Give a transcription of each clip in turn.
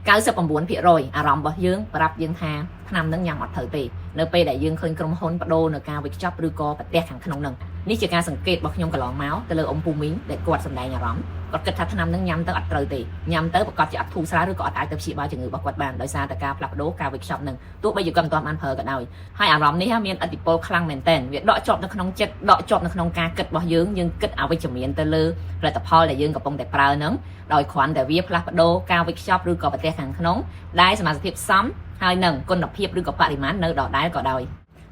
99%អារម្មណ៍របស់យើងប្រាប់យើងថាឆ្នាំនឹងញ៉ាំអត់ត្រូវទេនៅពេលដែលយើងឃើញក្រុមហ៊ុនបដូរនៅការវេចខ្ចប់ឬក៏ប្រទេសខាងក្នុងនឹងនេះជាការសង្កេតរបស់ខ្ញុំកន្លងមកទៅលើអ៊ំពូមីងដែលគាត់សម្ដែងអារម្មណ៍គាត់គិតថាឆ្នាំនឹងញ៉ាំទៅអត់ត្រូវទេញ៉ាំទៅប្រកាសជាអត់ធូរស្រាលឬក៏អត់អាចទៅព្យាបាលជំងឺរបស់គាត់បានដោយសារតែការផ្លាស់ប្ដូរការវេចខ្ចប់នឹងទោះបីជាគាត់មិនទាន់បានប្រើក៏ដោយហើយអារម្មណ៍នេះមានឥទ្ធិពលខ្លាំងមែនទែនវាដកជាប់នៅក្នុងចិត្តដកជាប់នៅក្នុងការគិតរបស់យើងគិតអវិជ្ជមានទៅលើផលិតផលដែលយើងកំពុងតែប្រើនឹងដោយគ្រាន់តែវាផ្លាស់ប្ដូរការវេចខ្ចប់ឬក៏ប្រទេសខាងក្នុងដែលសមាសភាពសមហើយនឹងគុណភាពឬក៏បរិមាណនៅដដែលក៏ដោយ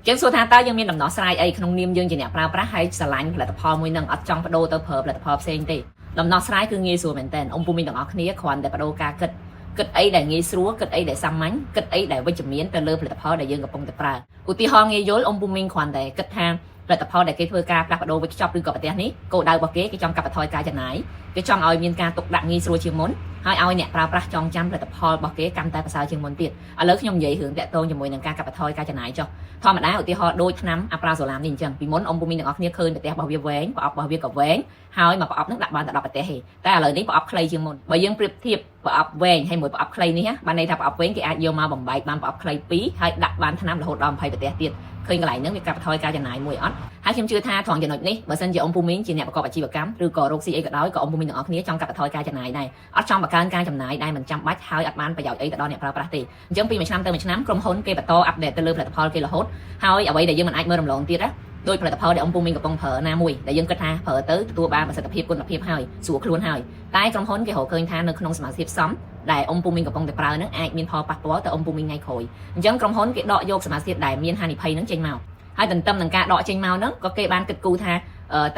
ជាងសួរថាតើយើងមានដំណោះស្រាយអីក្នុងនាមយើងជាអ្នកប្រើប្រាស់ហើយស្រឡាញ់ផលិតផលមួយនឹងអត់ចង់បដូរទៅប្រើផលិតផលផ្សេងទេដំណោះស្រាយគឺងាយស្រួលមែនទែនអ៊ំពូមីងទាំងអស់គ្នាគ្រាន់តែបដូរការគិតអីដែលងាយស្រួលគិតអីដែលសាមញ្ញគិតអីដែលវិជ្ជមានទៅលើផលិតផលដែលយើងកំពុងតែប្រើឧទាហរណ៍ងាយយល់អ៊ំពូមីងគ្រាន់តែគិតថាផលិតផលដែលគេធ្វើការផ្លាស់ប្ដូរវេចខ្ចប់ឬក៏ប្រទេសនេះគោលដៅរបស់គេចង់កាត់បន្ថយការចំណាយគេចង់ឲ្យមានការទុកដាក់ងាយស្រួលជាងមុនហើយឲ្យអ្នកប្រើប្រាស់ចងចាំផលិតផលរបស់គេកាន់តែប្រសើរជាងមុនទៀតឥឡូវខ្ញុំនិយាយរឿងតាក់ទងជាមួយនឹងការកាត់បន្ថយការចំណាយចុះធម្មតាឧទាហរណ៍ដូចថ្នាំអាប្រាសូឡាមនេះអញ្ចឹងពីមុនអ៊ំពូមីងទាំងអស់គ្នាឃើញប្រទេសរបស់វាវែងប្រអប់របស់វាក៏វែងហើយមកប្រអប់នឹងដាក់បានតែ10ប្រទេសទេតែឥឡូវនេះប្រអប់ខ្លីជាងមុនបើយើងប្រៀបធៀបប្រអប់វែងហើយមួយប្រអប់ខ្លីនេះបានន័យថាប្រអប់វែងគេអាចយកមកបំបែកបានប្រអប់ខ្លី2ហើយដាក់បានថ្នាំរហូតដល់20ប្រទេសទៀតឃើញកន្លែងហ្នឹងវាកាត់បន្ថយការចំណាយមួយអត់ហើយខ្ញុំជឿថាត្រង់ចំណុចនេះបើសិនជាអ៊ំពូមីងជាអ្នកប្រកបអាជីវកម្មឬក៏រកស៊ីអីក៏ដោយក៏អ៊ំពូមីងទាំងអស់គ្នាចង់កាត់បន្ថយការចំណាយដែរអត់ចង់បង្កើនការចំណាយដែលមិនចាំបាច់ហើយអត់បានប្រយោជន៍អីទៅដល់អ្នកប្រើប្រាស់ទេអញ្ចឹងពីមួយឆ្នាំទៅមួយឆ្នាំក្រុមហ៊ុនគេបន្តអាប់ដេតទៅលើផលិតផលគេរហូតហើយអ្វីដែលយើងមិនអាចមើលរំលងទៀតណាដោយផលិតផលដែលអ៊ំពូមីងកំពុងប្រើណាមួយដែលយើងគិតថាប្រើទៅទទួលបានប្រសិទ្ធភាពគុណភាពហើយស្រួលខ្លួនហើយតែក្រុមហ៊ុនគេរកឃើញថានៅក្នុងសមាសភាពសមដែលអ៊ំពូមីងកំពុងតែប្រើនឹងអាចមានផលប៉ះពាល់ទៅអ៊ំពូមីងថ្ងៃក្រោយអញ្ចឹងក្រុមហ៊ុនគេដកយកសមាសភាពដែលមានហានិភ័យនឹងចេញមកហើយទន្ទឹមនឹងការដកចេញមកហ្នឹងក៏គេបានគិតគូរថា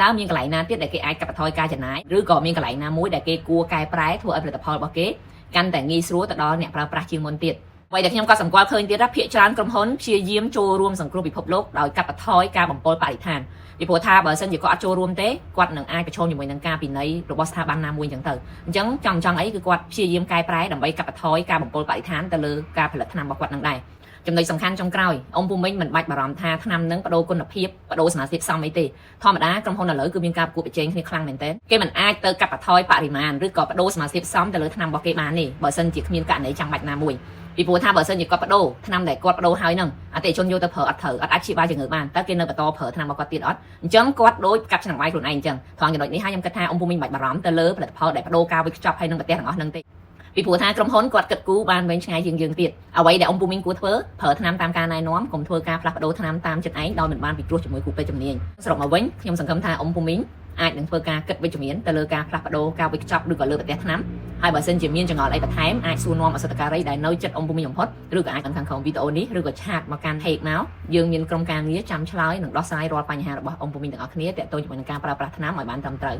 តើមានកន្លែងណាទៀតដែលគេអាចកាត់បន្ថយការចំណាយឬក៏មានកន្លែងណាមួយដែលគេគួរកែប្រែធ្វើឲ្យផលិតផលរបស់គេកាន់តែងាយស្រួលទៅដល់អ្នកប្រើប្រាស់ជាងមុនទៀតអ្វីដែលខ្ញុំក៏សម្គាល់ឃើញទៀតថាភាគច្រើនក្រុមហ៊ុនព្យាយាមចូលរួមសង្គ្រោះពិភពលោកដោយកាត់បន្ថយការបំពុលបរិស្ថានពីព្រោះថាបើសិនជាគាត់អត់ចូលរួមទេគាត់នឹងអាចប្រឈមជាមួយនឹងការពិន័យរបស់ស្ថាប័នណាមួយអញ្ចឹងទៅអញ្ចឹងចង់អីគឺគាត់ព្យាយាមកែប្រែដើម្បីកាត់បន្ថយការបំពុលបរិស្ថានទៅលើការផលិតថ្នាំរបស់គាត់នឹងដែរចំណុចសំខាន់ចុងក្រោយអ៊ំពូមីងមិនបាច់បារម្ភថាថ្នាំនឹងបដូរគុណភាពបដូរសមាសភាពសមអីទេធម្មតាក្រុមហ៊ុនឥឡូវគឺមានការប្រកួតប្រជែងគ្នាខ្លាំងមែនទែនគេមិនអាចទៅកាត់បន្ថយបរិមាណឬក៏បដូរសមាសភាពសមទៅលើថ្នាំរបស់គេបានទេបើសិនជាគ្មានករណីចាំបាច់ណាមួយពីព្រោះថាបើសិនជាគាត់បដូរថ្នាំដែលគាត់បដូរហើយនឹងអតិថិជនយកទៅប្រើអត់ត្រូវអត់អាចព្យាបាលជំងឺបានតើគេនៅបន្តប្រើថ្នាំរបស់គាត់ទៀតអត់អញ្ចឹងគាត់ដូចកាប់ឆ្នាំងវាយខ្លួនឯងអញ្ចឹងត្រង់ចំណុចនេះហើយខ្ញុំគិតថាអ៊ំពូមីងមិនបាច់បារម្ភទៅលើផលិតផលដែលបដូរការវេចខ្ចប់ហើយនឹងប្រទេសទាំងអស់នឹងទេពីព្រោះថាក្រុមហ៊ុនគាត់គិតគូរបានវែងឆ្ងាយជាងយើងទៀតអ្វីដែលអ៊ំពូមីងគួរធ្វើប្រើថ្នាំតាមការណែនាំកុំធ្វើការផ្លាស់ប្ដូរថ្នាំតាមចិត្តឯងដោយមិនបានពិគ្រោះជាមួយគ្រូពេទ្យជំនាញសរុបមកវិញខ្ញុំសង្ឃឹមថាអ៊ំពូមីងអាចនឹងធ្វើការគិតវិជ្ជមានទៅលើការផ្លាស់ប្ដូរការវេចខ្ចប់ឬក៏លើប្រទេសថ្នាំហើយបើសិនជាមានចង្អុលអីបន្ថែមអាចសួរនាំអសតការីដែលនៅចិត្តអ៊ំពូមីងបំផុតឬក៏អាចខាងក្រោមវីដេអូនេះឬក៏ឆាតមកកាន់ page មកយើងមានក្រុមការងារចាំឆ្លើយនិងដោះស្រាយរាល់បញ្ហារបស់អ៊ំពូមីងទាំងអស់គ្នាទាក់ទងជាមួយនឹងការប្រើប្រាស់ថ្នាំឲ្យបានត្រឹមត្រូវ